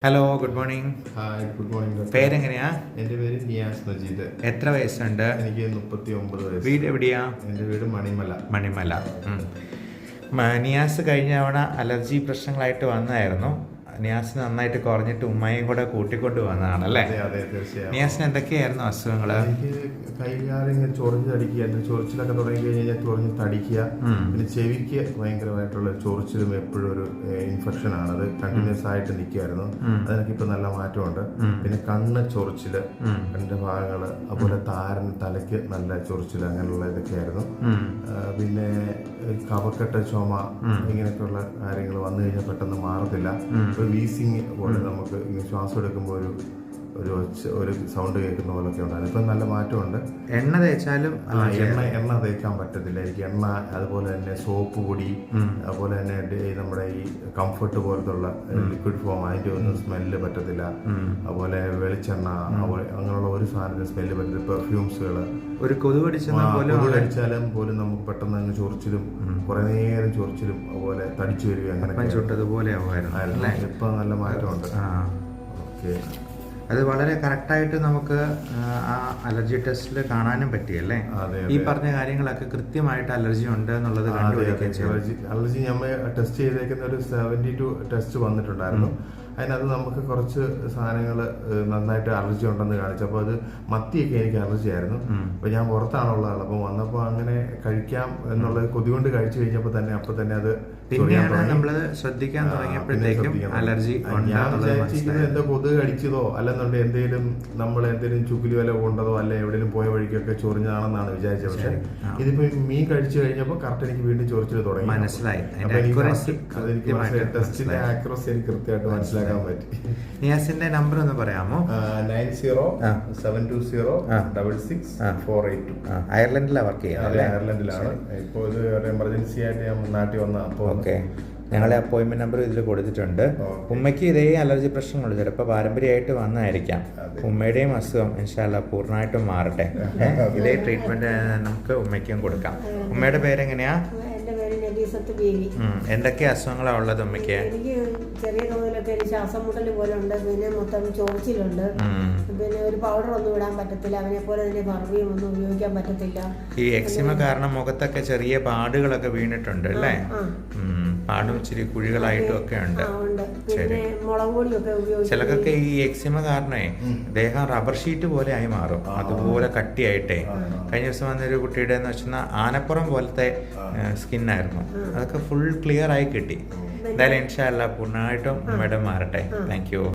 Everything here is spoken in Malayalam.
Hello, good morning. Hi, good morning. പേരെങ്ങനെയാ? എൻ്റെ പേര് നിയാസ് നജീദ്. എത്ര വയസ്സുണ്ട്? എനിക്ക് 39 വയസ്സ്. വീട് എവിടെയാ? എൻ്റെ വീട് മണിമല. മണിമല. നിയാസ് കഴിഞ്ഞ തവണ അലർജി പ്രശ്നങ്ങളായിട്ട് വന്നായിരുന്നു. നിയാസിന് നന്നായിട്ട് കുറഞ്ഞിട്ട് ഉമ്മയും കൂടെ കൂട്ടിക്കൊണ്ട് വന്നതാണല്ലേ? അതെ, തീർച്ചയായും. നിയാസിന് എന്തൊക്കെയായിരുന്നു അസുഖങ്ങൾ? എനിക്ക് കൈകാലിങ്ങനെ ചൊറിഞ്ഞ് തടിക്കുക, എൻ്റെ ചൊറിച്ചിലൊക്കെ തുടങ്ങി കഴിഞ്ഞാൽ ചൊറിഞ്ഞ് തടിക്കുക. പിന്നെ ചെവിക്ക് ഭയങ്കരമായിട്ടുള്ള ചൊറിച്ചിലും എപ്പോഴും ഒരു ഇൻഫെക്ഷൻ ആണ്. അത് കണ്ടിന്യൂസ് ആയിട്ട് നിൽക്കുമായിരുന്നു. അതിനൊക്കെ ഇപ്പൊ നല്ല മാറ്റമുണ്ട്. പിന്നെ കണ്ണ് ചൊറിച്ചില്, കണ്ണിന്റെ ഭാഗങ്ങള്, അതുപോലെ താരൻ, തലയ്ക്ക് നല്ല ചൊറിച്ചില്, അങ്ങനെയുള്ള ഇതൊക്കെയായിരുന്നു. പിന്നെ കഫക്കെട്ട്, ചുമ, ഇങ്ങനെയൊക്കെയുള്ള കാര്യങ്ങൾ വന്നു കഴിഞ്ഞാൽ പെട്ടെന്ന് മാറത്തില്ല. വീസിങ് പോലെ നമുക്ക് ശ്വാസം എടുക്കുമ്പോൾ ഒരു സൗണ്ട് കേൾക്കുന്ന പോലൊക്കെ ഉണ്ടായിരുന്നു. ഇപ്പം നല്ല മാറ്റമുണ്ട്. എണ്ണ തേച്ചാലും എണ്ണ തേക്കാൻ പറ്റത്തില്ല എനിക്ക്. എണ്ണ, അതുപോലെ തന്നെ സോപ്പ് പൊടി, അതുപോലെ തന്നെ നമ്മുടെ ഈ കംഫർട്ട് പോലത്തുള്ള ലിക്വിഡ് ഫോം, അതിന്റെ ഒന്നും സ്മെല്ല് പറ്റത്തില്ല. അതുപോലെ വെളിച്ചെണ്ണ, അങ്ങനെയുള്ള ഒരു സാധനത്തിന് സ്മെല്ല് പറ്റത്തില്ല. പെർഫ്യൂംസുകൾ, ഒരു കൊതുകടിച്ചാലും പോലും നമുക്ക് പെട്ടെന്ന് അങ്ങ് ചൊറിച്ചിലും, കുറെ നേരം ചൊറിച്ചിലും, അതുപോലെ തടിച്ചു വരിക, അങ്ങനെ ചുട്ടതുപോലെ ഇപ്പൊ നല്ല മാറ്റമുണ്ട്. ഓക്കെ, അത് വളരെ കറക്റ്റായിട്ട് നമുക്ക് ആ അലർജി ടെസ്റ്റിൽ കാണാനും പറ്റിയല്ലേ? ഈ പറഞ്ഞ കാര്യങ്ങളൊക്കെ കൃത്യമായിട്ട് അലർജി ഉണ്ട് എന്നുള്ളത് അലർജി നമ്മൾ ടെസ്റ്റ് ചെയ്തേക്കുന്ന ഒരു 72 ടെസ്റ്റ് വന്നിട്ടുണ്ടായിരുന്നു. അതിനകത്ത് നമുക്ക് കുറച്ച് സാധനങ്ങൾ നന്നായിട്ട് അലർജി ഉണ്ടെന്ന് കാണിച്ചു. അപ്പോൾ അത് മത്തിയൊക്കെ എനിക്ക് അലർജി ആയിരുന്നു. അപ്പോൾ ഞാൻ പുറത്താണുള്ള ആൾ. അപ്പോൾ വന്നപ്പോൾ അങ്ങനെ കഴിക്കാം എന്നുള്ള കൊതി കൊണ്ട് കഴിച്ചു കഴിഞ്ഞപ്പോൾ തന്നെ അത് നമ്മള് ശ്രദ്ധിക്കാൻ തുടങ്ങിയപ്പോഴത്തേക്കും അലർജി. ഞാൻ വിചാരിച്ചിരിക്കുന്നത് എന്തോ കൊതുക് കടിച്ചതോ അല്ലെന്നുണ്ടെങ്കിൽ എന്തെങ്കിലും നമ്മൾ എന്തെങ്കിലും ചുക്കിലി വില കൊണ്ടതോ അല്ല എവിടെയും പോയ വഴിക്കൊക്കെ ചൊറിഞ്ഞാണെന്നാണ് വിചാരിച്ചത്. പക്ഷേ ഇതിപ്പോ മീൻ കഴിച്ചു കഴിഞ്ഞപ്പോൾ കറക്റ്റ് എനിക്ക് വീണ്ടും ചൊറിച്ചിൽ തുടങ്ങി. മനസ്സിലായി. ടെസ്റ്റിന്റെ ആക്യുറസി എനിക്ക് കൃത്യമായിട്ട് മനസ്സിലാക്കാൻ പറ്റി. നിയാസിന്റെ നമ്പർ ഒന്ന് പറയാമോ? 9072666482. അയർലൻഡിലാണ് വർക്ക് ചെയ്യുന്നത്? അയർലൻഡിലാണ്. ഇപ്പോൾ ഇത് ഒരു എമർജൻസി ആയിട്ട് ഞാൻ നാട്ടിൽ വന്ന. അപ്പോൾ ഞങ്ങളെ അപ്പോയിന്റ്മെന്റ് നമ്പർ ഇതിൽ കൊടുത്തിട്ടുണ്ട്. ഉമ്മയ്ക്ക് ഇതേ അലർജി പ്രശ്നങ്ങൾ ചിലപ്പോൾ പാരമ്പര്യമായിട്ട് വന്നതായിരിക്കാം. ഉമ്മയുടെയും അസുഖം ഇൻഷാ അല്ലാഹ് പൂർണ്ണമായിട്ടും മാറട്ടെ. ഇതേ ട്രീറ്റ്മെന്റ് നമുക്ക് ഉമ്മയ്ക്കും കൊടുക്കാം. ഉമ്മയുടെ പേരെങ്ങനെയാ? എന്തൊക്കെ അസുഖങ്ങളാണ് ഉള്ളത് ഉമ്മയ്ക്ക്? എനിക്ക് ചെറിയ തോതിലൊക്കെ ശ്വാസം മുട്ടൽ പോലെ ഉണ്ട്. പിന്നെ മൊത്തം ചോർച്ചിലുണ്ട്. പിന്നെ ഒരു പൗഡർ ഒന്നും ഇടാൻ പറ്റത്തില്ല. അവനെ പോലെ തന്നെ പെർഫ്യൂം ഒന്നും ഉപയോഗിക്കാൻ പറ്റത്തില്ല. ഈ എക്സിമ കാരണം മുഖത്തൊക്കെ ചെറിയ പാടുകളൊക്കെ വീണിട്ടുണ്ട് അല്ലേ? പാടും ഇച്ചിരി കുഴികളായിട്ടും ഒക്കെ ഉണ്ട്. പിന്നെ മുളക് പൊടിയൊക്കെ ഉപയോഗിക്കും. ചിലക്കൊക്കെ ഈ എക്സിമ കാരണേ ദേഹം റബ്ബർ ഷീറ്റ് പോലെ ആയി മാറും. അതുപോലെ കട്ടിയായിട്ടേ. കഴിഞ്ഞ ദിവസം വന്നൊരു കുട്ടിയുടെ എന്ന് വെച്ചാൽ ആനപ്പുറം പോലത്തെ സ്കിന്നായിരുന്നു. അതൊക്കെ ഫുൾ ക്ലിയർ ആയി കിട്ടി. എന്തായാലും ഇൻഷാ അല്ലാഹ് പൂർണ്ണമായിട്ടും മാഡം മാറട്ടെ. Thank you.